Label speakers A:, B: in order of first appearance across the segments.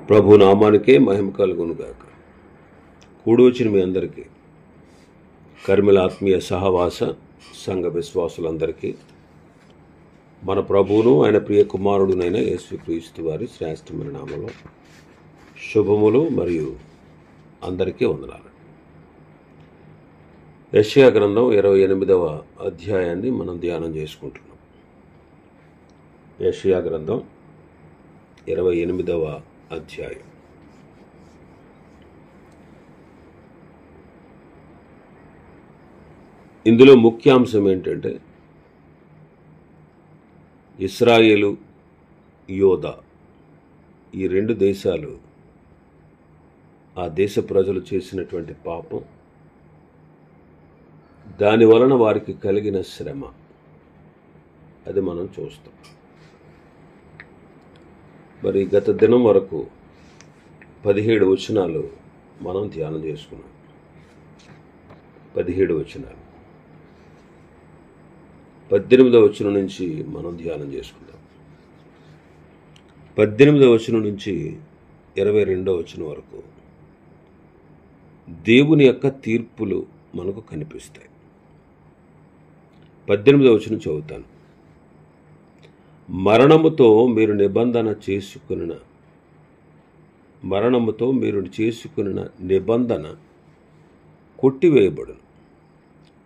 A: ప్రభు నామానికే మహిమ కలుగునుగాక. కూడొచ్చిన మీ అందరికీ, కర్మిల ఆత్మీయ సహవాస సంఘ విశ్వాసులందరికీ మన ప్రభువును ఆయన ప్రియ కుమారుడునైన యేసుక్రీస్తు వారి శ్రేష్టమైన నామములో శుభములు మరియు అందరికీ వందనాలు. యెషయా గ్రంథం 28వ అధ్యాయాన్ని మనం ధ్యానం చేసుకుంటున్నాం. యెషయా గ్రంథం 28వ అధ్యాయం. ఇందులో ముఖ్యాంశం ఏంటంటే, ఇశ్రాయేలు, యోధా ఈ రెండు దేశాలు, ఆ దేశ ప్రజలు చేసినటువంటి పాపం, దాని వలన వారికి కలిగిన శ్రమ, అది మనం చూస్తాం. మరి గత దినం వరకు 17 వచనాలు మనం ధ్యానం చేసుకున్నాం. 17 వచనాలు, 18వ వచనం నుంచి మనం ధ్యానం చేసుకుందాం. 18వ వచనం నుంచి 22వ వచనం వరకు దేవుని యొక్క తీర్పులు మనకు కనిపిస్తాయి. 18వ వచనం చదువుతాను. మరణముతో మీరు చేసుకున్న నిబంధన కొట్టివేయబడును.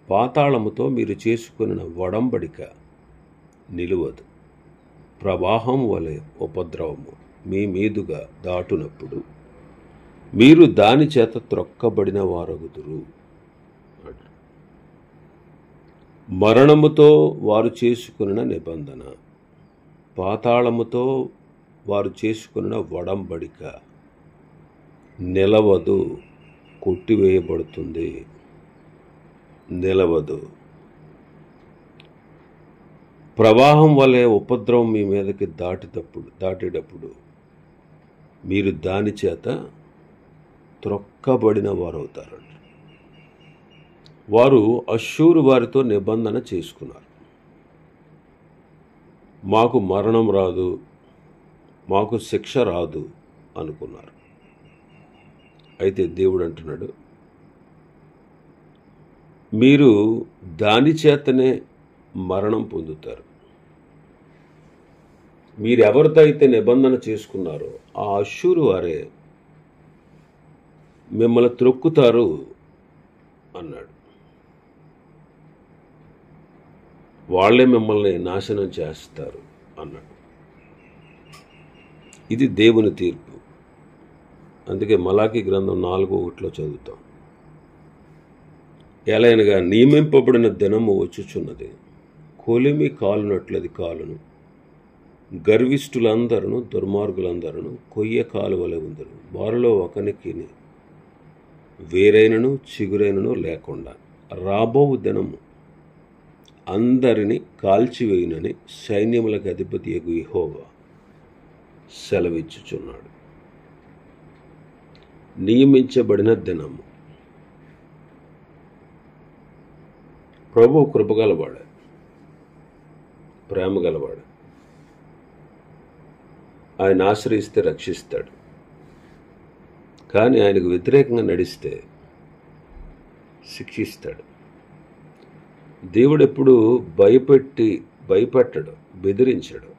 A: పాతాళముతో మీరు చేసుకున్న వడంబడిక నిలువదు. ప్రవాహం వలె ఉపద్రవము మీ మీదుగా దాటునప్పుడు మీరు దాని చేత త్రొక్కబడిన వారగుదురు. మరణముతో వారు చేసుకున్న నిబంధన, పాతాళముతో వారు చేసుకున్న వడంబడిక నిలవదు, కొట్టివేయబడుతుంది, నిలవదు. ప్రవాహం వలె ఉపద్రవం మీ మీదకి దాటేటప్పుడు మీరు దాని చేత త్రొక్కబడిన వారు అవుతారండి. వారు అష్షూరు వారితో నిబంధన చేసుకున్నారు. మాకు మరణం రాదు, మాకు శిక్ష రాదు అనుకున్నారు. అయితే దేవుడు అంటున్నాడు, మీరు దాని చేతనే మరణం పొందుతారు. మీరెవరితో అయితే నిబంధన చేసుకున్నారో ఆ అష్షూరు వారే మిమ్మల్ని త్రొక్కుతారు అన్నాడు. వాళ్ళే మిమ్మల్ని నాశనం చేస్తారు అన్నాడు. ఇది దేవుని తీర్పు. అందుకే మలాకీ గ్రంథం 4:1 చదువుతాం. ఎలయనగా నియమింపబడిన దినము వచ్చుచున్నది, కొలిమి కాలునట్లది కాలును. గర్విష్ఠులందరూ దుర్మార్గులందరూ కొయ్య కాలు వలె ఉందరు. వారిలో ఒకనికి వేరైనను చిగురైనను లేకుండా రాబో దినము అందరిని కాల్చివేయునని సైన్యములకు అధిపతి యెహోవా సెలవిచ్చుచున్నాడు. నియమించబడిన దినము. ప్రభువు కృపగలవాడు, ప్రేమ గలవాడు. ఆయన ఆశ్రయిస్తే రక్షిస్తాడు. కానీ ఆయనకు వ్యతిరేకంగా నడిస్తే శిక్షిస్తాడు. దేవుడు ఎప్పుడు భయపెట్టడు, బెదిరించడు.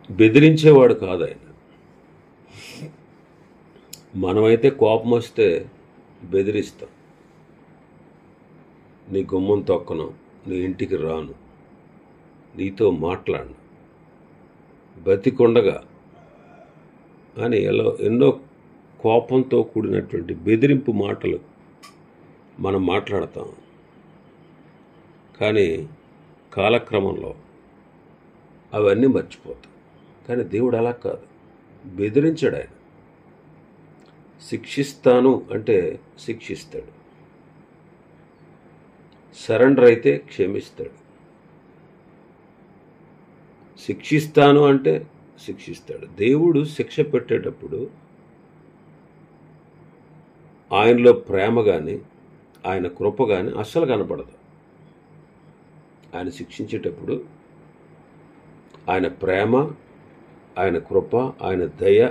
A: బెదిరించేవాడు కాదు ఆయన. మనమైతే కోపం వస్తే బెదిరిస్తాం. నీ గుమ్మం తొక్కను, నీ ఇంటికి రాను, నీతో మాట్లాడను, బతికొండగా అని ఎన్నో కోపంతో కూడినటువంటి బెదిరింపు మాటలు మనం మాట్లాడతాం. కానీ కాలక్రమంలో అవన్నీ మర్చిపోతాం. కానీ దేవుడు అలా కాదు, బెదిరించాడు. ఆయన శిక్షిస్తాను అంటే శిక్షిస్తాడు, సరెండర్ అయితే క్షమిస్తాడు. శిక్షిస్తాను అంటే శిక్షిస్తాడు. దేవుడు శిక్ష పెట్టేటప్పుడు ఆయనలో ప్రేమ కానీ ఆయన కృప కానీ అస్సలు కనపడదు. ఆయన శిక్షించేటప్పుడు ఆయన ప్రేమ, ఆయన కృప, ఆయన దయ,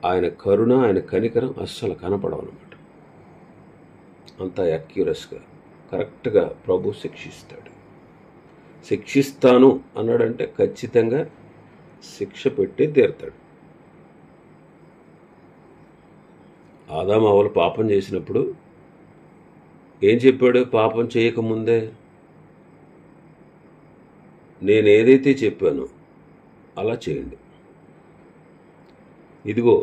A: ఆయన కరుణ, ఆయన కనికరం అస్సలు కనపడవన్నమాట. అంతా యాక్యురస్గా కరెక్ట్గా ప్రభు శిక్షిస్తాడు. శిక్షిస్తాను అన్నాడంటే ఖచ్చితంగా శిక్ష పెట్టే తీరుతాడు. ఆదాము అవ్వలు పాపం చేసినప్పుడు ఏం చెప్పాడు? పాపం చేయకముందే నేను ఏదైతే చెప్పానో అలా చేయండి. ఇదిగో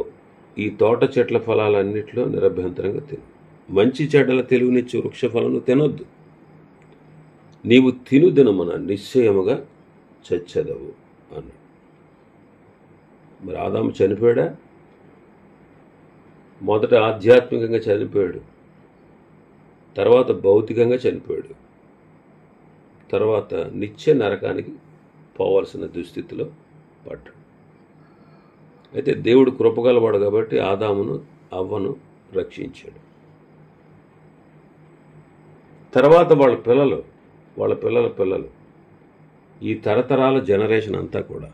A: ఈ తోట చెట్ల ఫలాలన్నింటిలో నిరభ్యంతరంగా తిను, మంచి చెడ్డల తెలివినిచ్చే వృక్ష ఫలను తినొద్దు, నీవు తిను దినమున నిశ్చయముగా చచ్చెదవు అన్నాడు. మరి ఆదాము చనిపోయాడా? మొదట ఆధ్యాత్మికంగా చనిపోయాడు, తర్వాత భౌతికంగా చనిపోయాడు, తర్వాత నిత్య నరకానికి పోవాల్సిన దుస్థితిలో పడ్డాడు. అయితే దేవుడు కృపగలవాడు కాబట్టి ఆదామును అవ్వను రక్షించాడు. తర్వాత వాళ్ళ పిల్లల పిల్లలు ఈ తరతరాల జనరేషన్ అంతా కూడా,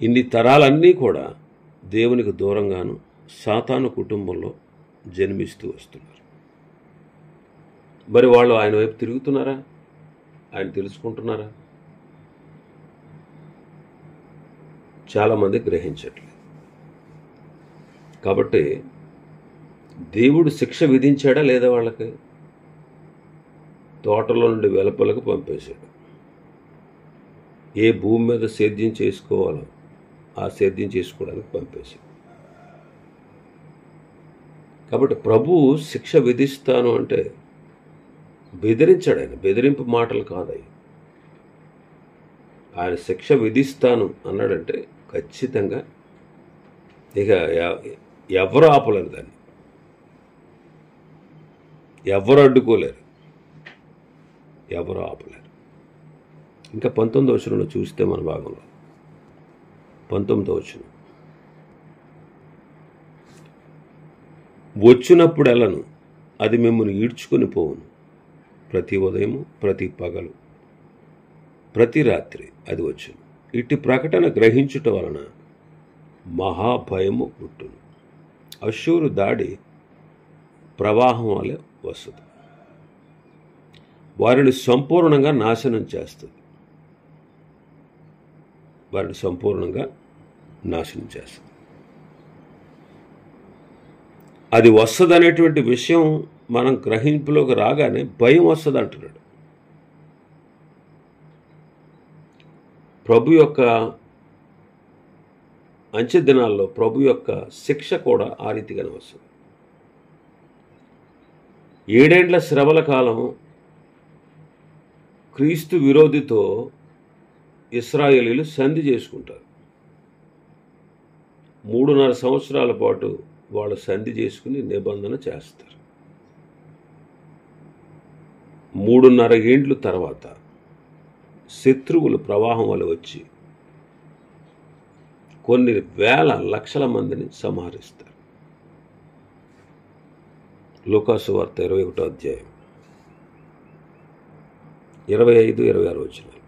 A: ఇన్ని తరాలన్నీ కూడా దేవునికి దూరంగాను సాతాను కుటుంబంలో జన్మిస్తూ వస్తున్నారు. మరి వాళ్ళు ఆయన వైపు తిరుగుతున్నారా? ఆయన తెలుసుకుంటున్నారా? చాలామంది గ్రహించట్లేదు. కాబట్టి దేవుడు శిక్ష విధించాడా లేదా? వాళ్ళకి తోటలో నుండి వెలుపలకు పంపేశాడు. ఏ భూమి మీద సేద్యం చేసుకోవాలో ఆ సేద్యం చేసుకోవడానికి పంపేశాడు. కాబట్టి ప్రభువు శిక్ష విధిస్తాను అంటే బెదిరించాడు. ఆయన బెదిరింపు మాటలు కాదయ్యి. ఆయన శిక్ష విధిస్తాను అన్నాడంటే ఖచ్చితంగా ఇక ఎవరు ఆపలేరు, దాన్ని ఎవరు అడ్డుకోలేరు, ఎవరు ఆపలేరు. ఇంకా 19వ వచనంలో చూస్తే మన భాగంలో 19వ వచనం, వచ్చినప్పుడెలను అది మిమ్మల్ని ఈడ్చుకొని పోవును, ప్రతి ఉదయము, ప్రతి పగలు, ప్రతి రాత్రి అది వచ్చును. ఇట్టి ప్రకటన గ్రహించుట వలన మహాభయము పుట్టును. అష్షూరు దాడి ప్రవాహం వలె వస్తుంది, వారిని సంపూర్ణంగా నాశనం చేస్తుంది. వారిని సంపూర్ణంగా నాశనం చేస్తుంది. అది వస్తుంది అనేటువంటి విషయం మనం గ్రహింపులోకి రాగానే భయం వస్తుంది అంటున్నాడు. ప్రభు యొక్క అంచె దినాల్లో ప్రభు యొక్క శిక్ష కూడా ఆ రీతిగానే వస్తుంది. 7 ఏండ్ల శ్రమల కాలము క్రీస్తు విరోధితో ఇశ్రాయేలీలు సంధి చేసుకుంటారు. 3.5 సంవత్సరాల పాటు వాళ్ళు సంధి చేసుకుని నిబంధన చేస్తారు. 3.5 ఏండ్ల తర్వాత శత్రువులు ప్రవాహం వల్ల వచ్చి కొన్ని వేల లక్షల మందిని సంహరిస్తారు. లూకాసు వార్త 21వ అధ్యాయం 25-26 వచనాలు.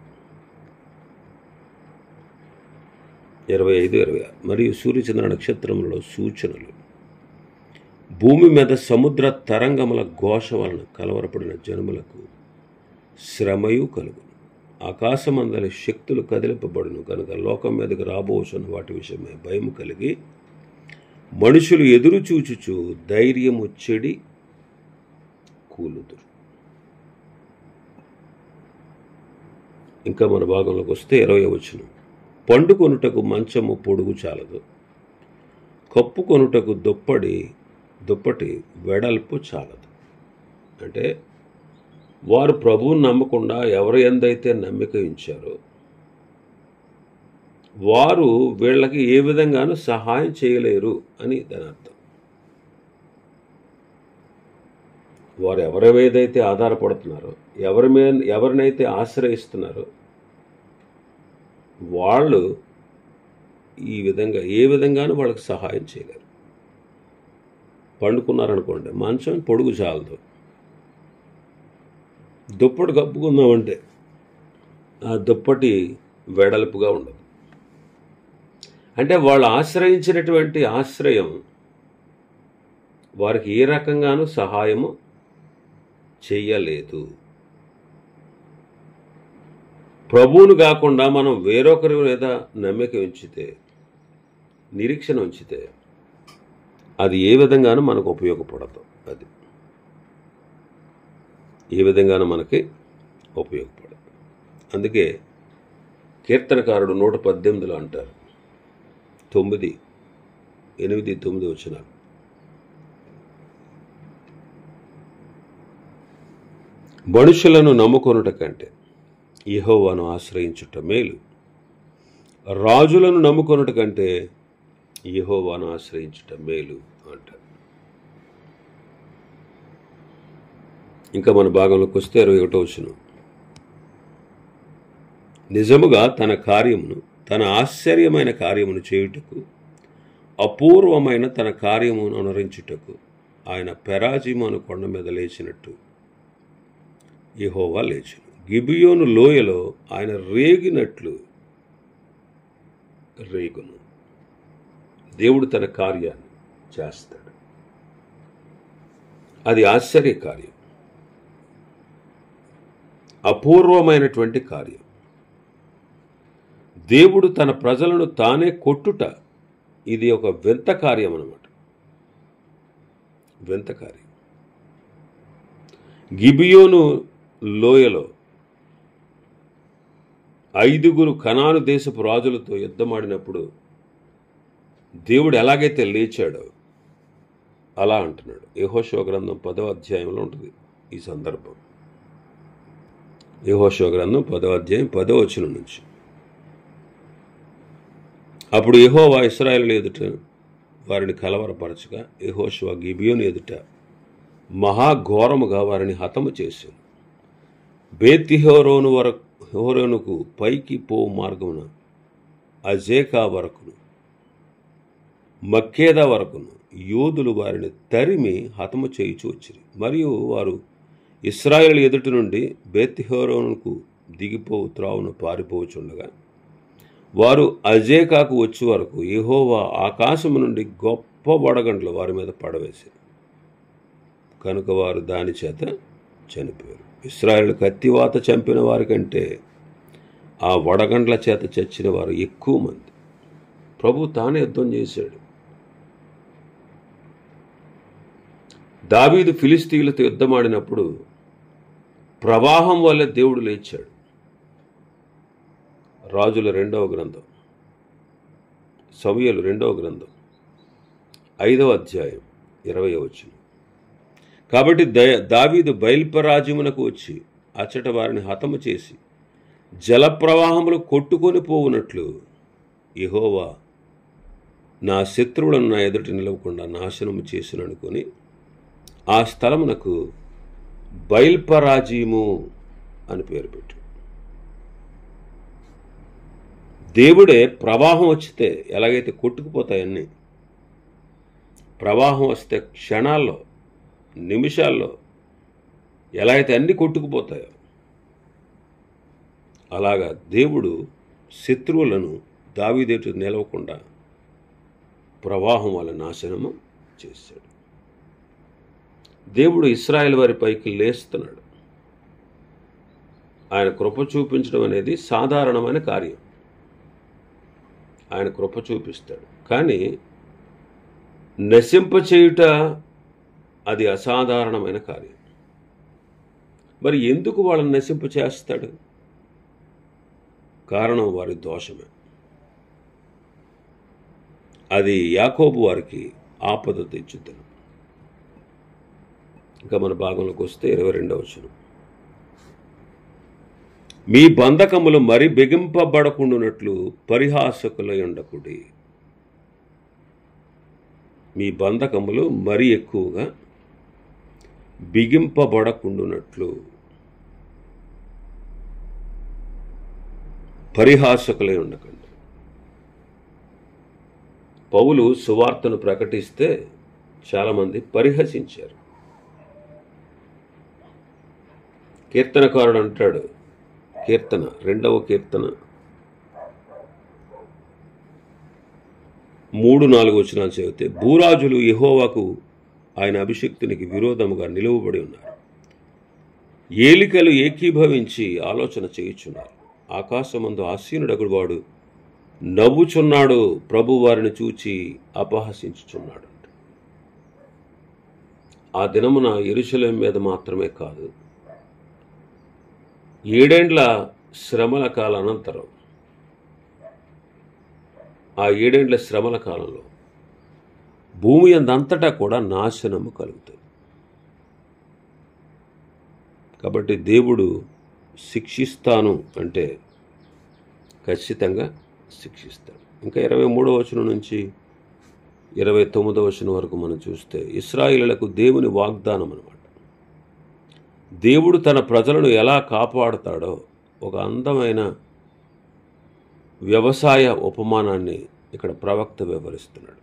A: 25-26. మరియు సూర్యచంద్ర నక్షత్రములలో సూచనలు, భూమి మీద సముద్ర తరంగముల ఘోష వలన కలవరపడిన జనములకు శ్రమయు కలుగును. ఆకాశమందలి శక్తులు కదిలింపబడును కనుక లోకం మీదకి రాబోతున్న వాటి విషయమై భయము కలిగి మనుషులు ఎదురు చూచుచు ధైర్యము చెడి కూలుదురు. ఇంకా మన భాగంలోకి వస్తే 20వ వచనం, పండుకొనుటకు మంచము పొడుగు చాలదు, కప్పుకొనుటకు దుప్పటి వెడల్పు చాలదు. అంటే వారు ప్రభువుని నమ్మకుండా ఎవరు ఎందైతే నమ్మిక ఉంచారో వారు వీళ్ళకి ఏ విధంగానూ సహాయం చేయలేరు అని దాని అర్థం. వారు ఎవరి మీదైతే ఆధారపడుతున్నారో, ఎవరినైతే ఆశ్రయిస్తున్నారో వాళ్ళు ఈ విధంగా ఏ విధంగానూ వాళ్ళకి సహాయం చేయలేరు. పండుకున్నారనుకోండి, మంచం పొడుగు చాలదు, దుప్పటి కప్పుకుందామంటే ఆ దుప్పటి వెడల్పుగా ఉండదు. అంటే వాళ్ళు ఆశ్రయించినటువంటి ఆశ్రయం వారికి ఏ రకంగానూ సహాయము చెయ్యలేదు. ప్రభువును కాకుండా మనం వేరొకరి మీద నమ్మిక ఉంచితే, నిరీక్షణ ఉంచితే అది ఏ విధంగానూ మనకు ఉపయోగపడదు. అది ఏ విధంగానూ మనకి ఉపయోగపడదు. అందుకే కీర్తనకారుడు 118లో అంటారు, 9, 8, 9 వచనాలు, మనుషులను నమ్ముకొనుట కంటే యెహోవాను ఆశ్రయించుట మేలు, రాజులను నమ్ముకొనుట కంటే యెహోవాను ఆశ్రయించుట మేలు అంటారు. ఇంకా మన భాగంలోకి వస్తే 21వ వచనం, నిజముగా తన కార్యమును, తన ఆశ్చర్యమైన కార్యమును చేయుటకు, అపూర్వమైన తన కార్యమును అనురించుటకు ఆయన పెరాజిము అను కొండ మీద లేచినట్టు యెహోవా లేచును. గిబియోను లోయలో ఆయన రేగినట్లు రేగును. దేవుడు తన కార్యాన్ని చేస్తాడు. అది ఆశ్చర్య కార్యం, అపూర్వమైనటువంటి కార్యం. దేవుడు తన ప్రజలను తానే కొట్టుట, ఇది ఒక వింత కార్యం అన్నమాట. వింత కార్యం. గిబియోను లోయలో 5 కనాను దేశపు రాజులతో యుద్ధమాడినప్పుడు దేవుడు ఎలాగైతే లేచాడో అలా అంటున్నాడు. యెహోషువ గ్రంథం 10వ అధ్యాయంలో ఉంటుంది ఈ సందర్భం. యెహోషువ గ్రంథం 10వ అధ్యాయం 10వ వచనం నుంచి, అప్పుడు యెహోవా ఇశ్రాయేలు ఎదుట వారిని కలవరపరచగా యెహోషువ గిబియోను ఎదుట మహాఘోరముగా వారిని హతము చేశాను. బేత్‌హోరోనుకు పైకి పోవు మార్గమున అజేకా వరకును మక్కేదా వరకును యోధులు వారిని తరిమి హతము చేయుచు వచ్చిరి. మరియు వారు ఇశ్రాయేలు ఎదుటి నుండి బేత్‌హోరోనుకు దిగిపోవు త్రావును పారిపోవచుండగా వారు అజేకాకు వచ్చే వరకు యెహోవా ఆకాశము నుండి గొప్ప వడగండ్లు వారి మీద పడవేశారు. కనుక వారు దాని చేత చనిపోయారు. ఇశ్రాయేలు కత్తివాత చంపిన వారి కంటే ఆ వడగండ్ల చేత చచ్చిన వారు ఎక్కువ మంది. ప్రభు తానే యుద్ధం చేశాడు. దావీదు ఫిలిస్తీయులతో యుద్ధమాడినప్పుడు ప్రవాహం వల్ల దేవుడు లేచాడు. రాజుల 2వ గ్రంథం, సమూయేలు 2వ గ్రంథం 5వ అధ్యాయం 20వ వచనం. కాబట్టి దావీదు బయల్పరాజ్యమునకు వచ్చి అచ్చట వారిని హతము చేసి జలప్రవాహములు కొట్టుకొని పోవునట్లు యెహోవా నా శత్రువులను నా ఎదుట నిలవకుండా నాశనము చేసిననుకొని ఆ స్థలమునకు బయల్పరాజీము అని పేరు పెట్టు. దేవుడే ప్రవాహం వచ్చితే ఎలాగైతే కొట్టుకుపోతాయన్నీ, ప్రవాహం వస్తే క్షణాల్లో, నిమిషాల్లో ఎలా అయితే అన్నీ కొట్టుకుపోతాయో అలాగా దేవుడు శత్రువులను దావీదు నిలవకుండా ప్రవాహం వల్ల నాశనము చేశాడు. దేవుడు ఇశ్రాయేలు వారి పైకి లేస్తున్నాడు. ఆయన కృప చూపించడం అనేది సాధారణమైన కార్యం. ఆయన కృప చూపిస్తాడు. కానీ నశింపచేయుట అది అసాధారణమైన కార్యం. మరి ఎందుకు వాళ్ళని నశింపచేస్తాడు? కారణం వారి దోషమే. అది యాకోబు వారికి ఆపద తెచ్చుద్దని. ఇంకా మన భాగంలోకి వస్తే 22వ వచనం, మీ బంధకములు మరి బిగింపబడకుండునట్లు పరిహాసకులై ఉండకుడి. మీ బంధకములు మరి ఎక్కువగా బిగింపబడకుండునట్లు పరిహాసకులై ఉండకండి. పౌలు సువార్తను ప్రకటిస్తే చాలామంది పరిహసించారు. కీర్తనకారుడు అంటాడు, కీర్తన 2వ కీర్తన 3-4 వచనాలు చదివితే, భూరాజులు యెహోవాకు ఆయన అభిషిక్తునికి విరోధముగా నిలువబడి ఉన్నారు. ఏలికలు ఏకీభవించి ఆలోచన చేయుచున్నారు. ఆకాశమందు ఆసీనుడగు వాడు నవ్వుచున్నాడు, ప్రభు వారిని చూచి అపహసించుచున్నాడు. ఆ దినమున యెరూషలేము మీద మాత్రమే కాదు, 7 ఏండ్ల శ్రమల కాల అనంతరం, ఆ 7 ఏండ్ల శ్రమల కాలంలో భూమి అందంతటా కూడా నాశనము కలుగుతుంది. కాబట్టి దేవుడు శిక్షిస్తాను అంటే ఖచ్చితంగా శిక్షిస్తాడు. ఇంకా 23వ వచనం నుంచి 29వ వచనం వరకు మనం చూస్తే, ఇశ్రాయేలులకు దేవుని వాగ్దానం అన్నమాట. దేవుడు తన ప్రజలను ఎలా కాపాడుతాడో ఒక అందమైన వ్యవసాయ ఉపమానాన్ని ఇక్కడ ప్రవక్త వివరిస్తున్నాడు.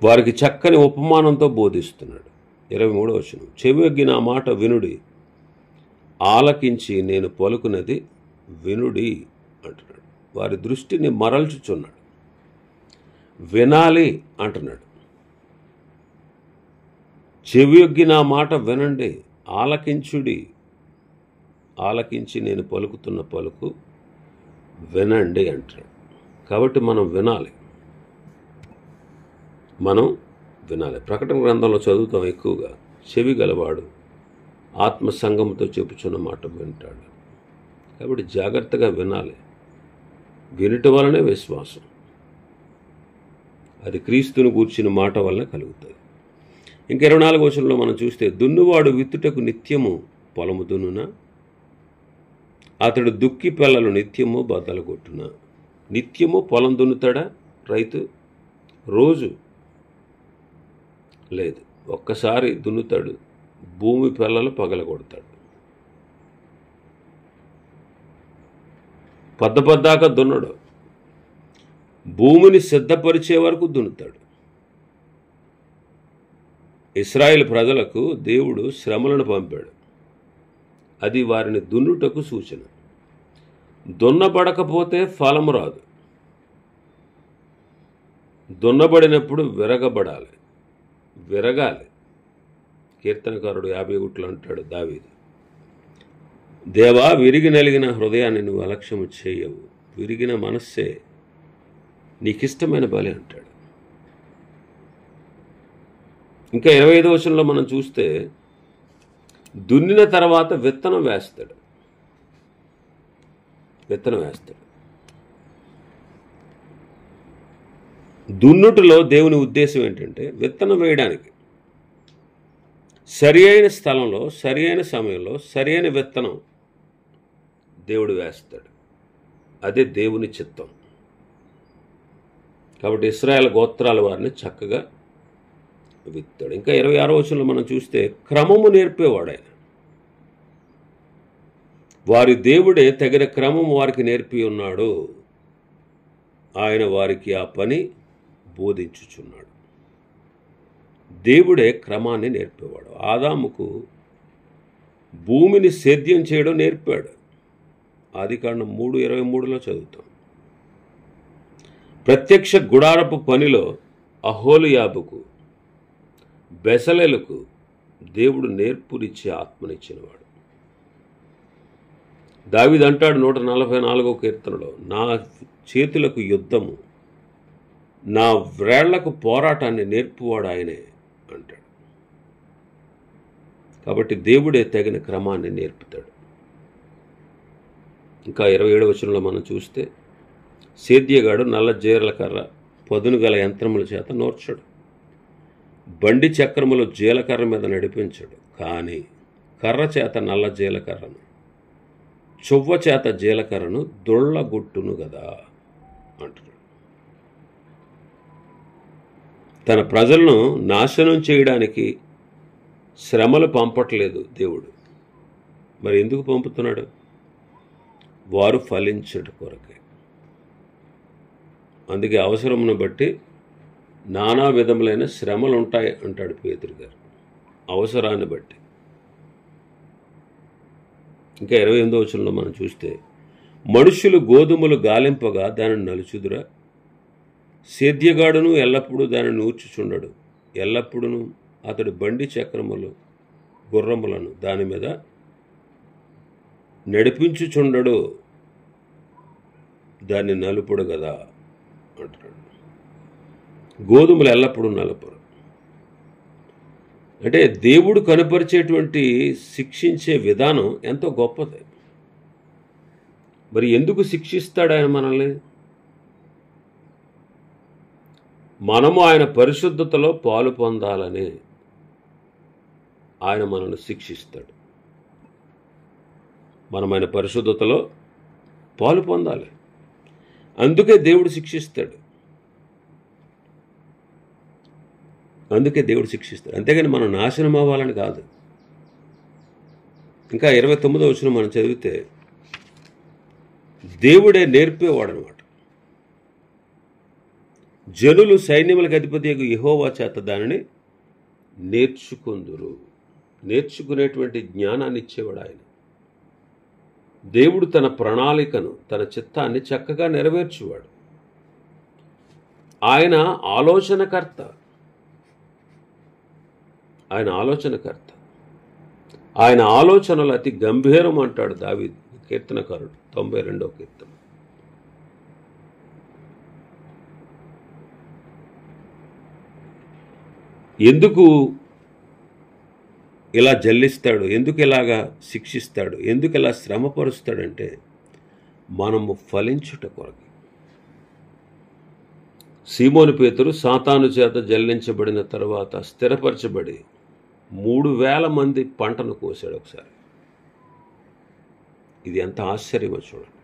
A: వారికి చక్కని ఉపమానంతో బోధిస్తున్నాడు. 23వ వచనం, చెవియొగ్గి నా మాట వినుడి, ఆలకించి నేను పలుకున్నది వినుడి అంటున్నాడు. వారి దృష్టిని మరల్చుచున్నాడు. వినాలి అంటున్నాడు. చెవియొగ్గి నా మాట వినండి, ఆలకించుడి, ఆలకించి నేను పలుకుతున్న పలుకు వినండి అంటాడు. కాబట్టి మనం వినాలి, మనం వినాలి. ప్రకటన గ్రంథంలో చదువుతాం ఎక్కువగా, చెవి గలవాడు ఆత్మ సంగముతో చెప్పుచున్న మాట వింటాడు. కాబట్టి జాగ్రత్తగా వినాలి. వినుట వలనే విశ్వాసం, అది క్రీస్తును గూర్చిన మాట వలన కలుగుతుంది. ఇంకా 24వ వచనంలో మనం చూస్తే, దున్నువాడు విత్తుటకు నిత్యము పొలము దున్నునా, అతడు దుక్కి పిల్లలు నిత్యము బద్దలుగొట్టునా. నిత్యము పొలం దున్నుతాడా రైతు? రోజు లేదు, ఒక్కసారి దున్నుతాడు, భూమి పిల్లలు పగలగొడతాడు. పద్దపద్దాక దున్నడు, భూమిని సిద్ధపరిచే వరకు దున్నుతాడు. ఇశ్రాయేలు ప్రజలకు దేవుడు శ్రమలను పంపాడు. అది వారిని దున్నుటకు సూచన. దున్నబడకపోతే ఫలము రాదు. దున్నబడినప్పుడు విరగబడాలి, విరగాలి. కీర్తనకారుడు 51 అంటాడు దావీదు, దేవా విరిగి నలిగిన హృదయాన్ని నువ్వు అలక్ష్యము చేయవు, విరిగిన మనస్సే నీకిష్టమైన బలి అంటాడు. ఇంకా 25వ వచనంలో మనం చూస్తే, దున్నిన తర్వాత విత్తనం వేస్తాడు, విత్తనం వేస్తాడు. దున్నుటలో దేవుని ఉద్దేశం ఏంటంటే, విత్తనం వేయడానికి సరి అయిన స్థలంలో, సరి అయిన సమయంలో, సరి అయిన విత్తనం దేవుడు వేస్తాడు. అదే దేవుని చిత్తం. కాబట్టి ఇశ్రాయేలు గోత్రాల వారిని చక్కగా విత్తాడు. ఇంకా 26వ వచనంలో మనం చూస్తే, క్రమము నేర్పేవాడు ఆయన. వారి దేవుడే తగిన క్రమము వారికి నేర్పి ఉన్నాడు, ఆయన వారికి ఆ పని బోధించుచున్నాడు. దేవుడే క్రమాన్ని నేర్పేవాడు. ఆదాముకు భూమిని సేద్యం చేయడం నేర్పాడు. ఆదికాండం 3:23లో చదువుతాం. ప్రత్యక్ష గుడారపు పనిలో అహోలియాబుకు, బెసలేలకు దేవుడు నేర్పునిచ్చే ఆత్మనిచ్చినవాడు. దావీదు అంటాడు 144వ కీర్తనలో, నా చేతులకు యుద్ధము, నా వ్రేళ్లకు పోరాటాన్ని నేర్పువాడు ఆయనే అంటాడు. కాబట్టి దేవుడే తగిన క్రమాన్ని నేర్పుతాడు. ఇంకా 27వ వచనంలో మనం చూస్తే, సేద్యగాడు నల్ల జీరల కర్ర పదును గల యంత్రముల చేత నోర్చడు, బండి చక్రములు జీలకర్ర మీద నడిపించడు, కానీ కర్ర చేత నల్ల జీలకర్రను, చువ్వ చేత జీలకర్రను దొళ్ళగొట్టును గదా అంటున్నాడు. తన ప్రజలను నాశనం చేయడానికి శ్రమలు పంపట్లేదు దేవుడు. మరి ఎందుకు పంపుతున్నాడు? వారు ఫలించట కొరకే. అందుకే అవసరమును బట్టి నానా విధములైన శ్రమలు ఉంటాయి అంటాడు పేతురు గారు. అవసరాన్ని బట్టి. ఇంకా 28వ వచనంలో మనం చూస్తే, మనుష్యులు గోధుమలు గాలింపగా దానిని నలుచుదురా, సేద్యగాడును ఎల్లప్పుడూ దానిని నూర్చుచుండడు, ఎల్లప్పుడూ అతడు బండి చక్రములు గుర్రములను దాని మీద నడిపించుచుండడు, దాన్ని నలుపుడు కదా అంటున్నాడు. గోధుమలు ఎల్లప్పుడూ నలుపురు అంటే దేవుడు కనపరిచేటువంటి శిక్షించే విధానం ఎంతో గొప్పది. మరి ఎందుకు శిక్షిస్తాడు ఆయన మనల్ని? మనము ఆయన పరిశుద్ధతలో పాలు పొందాలని ఆయన మనల్ని శిక్షిస్తాడు. మనం ఆయన పరిశుద్ధతలో పాలు పొందాలి, అందుకే దేవుడు శిక్షిస్తాడు. అంతేగాని మనం నాశనం అవ్వాలని కాదు. ఇంకా 29వ వచనం మనం చదివితే, దేవుడే నేర్పేవాడు అనమాట. జనులు సైన్యములకు అధిపతియగు యెహోవా చేత దానిని నేర్చుకుందురు. నేర్చుకునేటువంటి జ్ఞానాన్ని ఇచ్చేవాడు ఆయన. దేవుడు తన ప్రణాళికను, తన చిత్తాన్ని చక్కగా నెరవేర్చువాడు. ఆయన ఆలోచనకర్త. ఆయన ఆలోచనలు అతి గంభీరం అంటాడు దావీదు కీర్తనకారుడు 92వ కీర్తన. ఎందుకు ఇలా జల్లిస్తాడు, ఎందుకు ఇలాగా శిక్షిస్తాడు, ఎందుకు ఇలా శ్రమపరుస్తాడంటే మనము ఫలించుట కొరకు. సీమోను పేతురు సాతాను చేత జల్లించబడిన తర్వాత స్థిరపరచబడి 3000 మంది పంటను కోసాడు ఒకసారి. ఇది ఎంత ఆశ్చర్యమో చూడండి,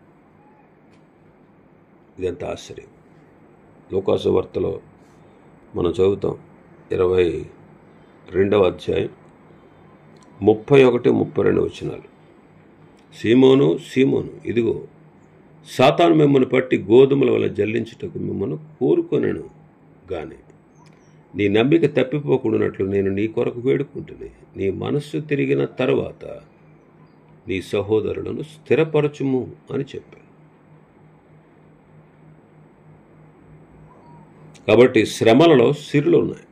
A: ఇది ఎంత ఆశ్చర్యం. లూకాసు వార్తలో మనం చదువుతాం 22వ అధ్యాయం 31-32 వచనాలు. సీమోను, సీమోను, ఇదిగో సాతాను మిమ్మల్ని పట్టి గోధుమల వల్ల జల్లించుటకు మిమ్మల్ని కోరుకొనెను గాని నీ నమ్మిక తప్పిపోకుండానట్లు నేను నీ కొరకు వేడుకుంటుని నీ మనస్సు తిరిగిన తర్వాత నీ సహోదరులను స్థిరపరచుము అని చెప్పాను. కాబట్టి శ్రమలలో సిరులు ఉన్నాయి,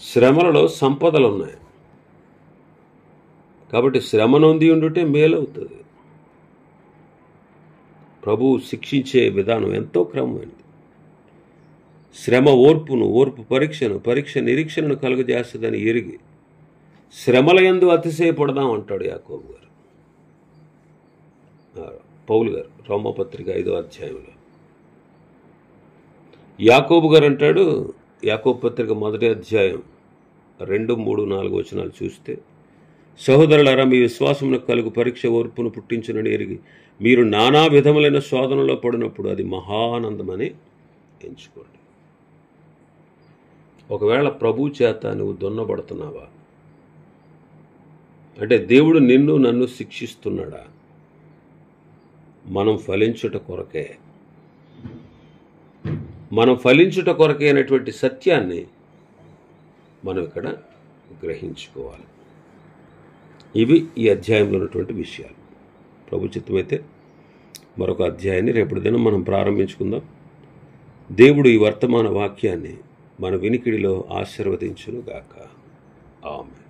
A: శ్రమలలో సంపదలు ఉన్నాయి. కాబట్టి శ్రమ నొంది ఉండుటే మేలవుతుంది. ప్రభువు శిక్షించే విధానం ఎంతో క్రమమైనది. శ్రమ ఓర్పు పరీక్షను, పరీక్ష నిరీక్షణను కలుగజేస్తుందని ఎరిగి శ్రమల యందు అతిశయపడదాం అంటాడు పౌలు గారు రోమపత్రిక 5వ అధ్యాయంలో. యాకోబు గారు అంటాడు, యాకోబు పత్రిక 1వ అధ్యాయం 2, 3, 4 వచనాలు చూస్తే, సహోదరులారా మీ విశ్వాసమునకు కలుగు పరీక్ష ఓర్పును పుట్టించునని ఎరిగి మీరు నానా విధములైన శోధనలో పడినప్పుడు అది మహానందమని ఎంచుకోండి. ఒకవేళ ప్రభు చేత నువ్వు దున్నబడుతున్నావా అంటే దేవుడు నిన్ను నన్ను శిక్షిస్తున్నాడా? మనం ఫలించుట కొరకే అనేటువంటి సత్యాన్ని మనం ఇక్కడ గ్రహించుకోవాలి. ఇవి ఈ అధ్యాయంలో ఉన్నటువంటి విషయాలు. ప్రభు చిత్తమైతే మరొక అధ్యాయాన్ని రేపటి దినం మనం ప్రారంభించుకుందాం. దేవుడు ఈ వర్తమాన వాక్యాన్ని మన వినికిడిలో ఆశీర్వదించును గాక. ఆమేన్.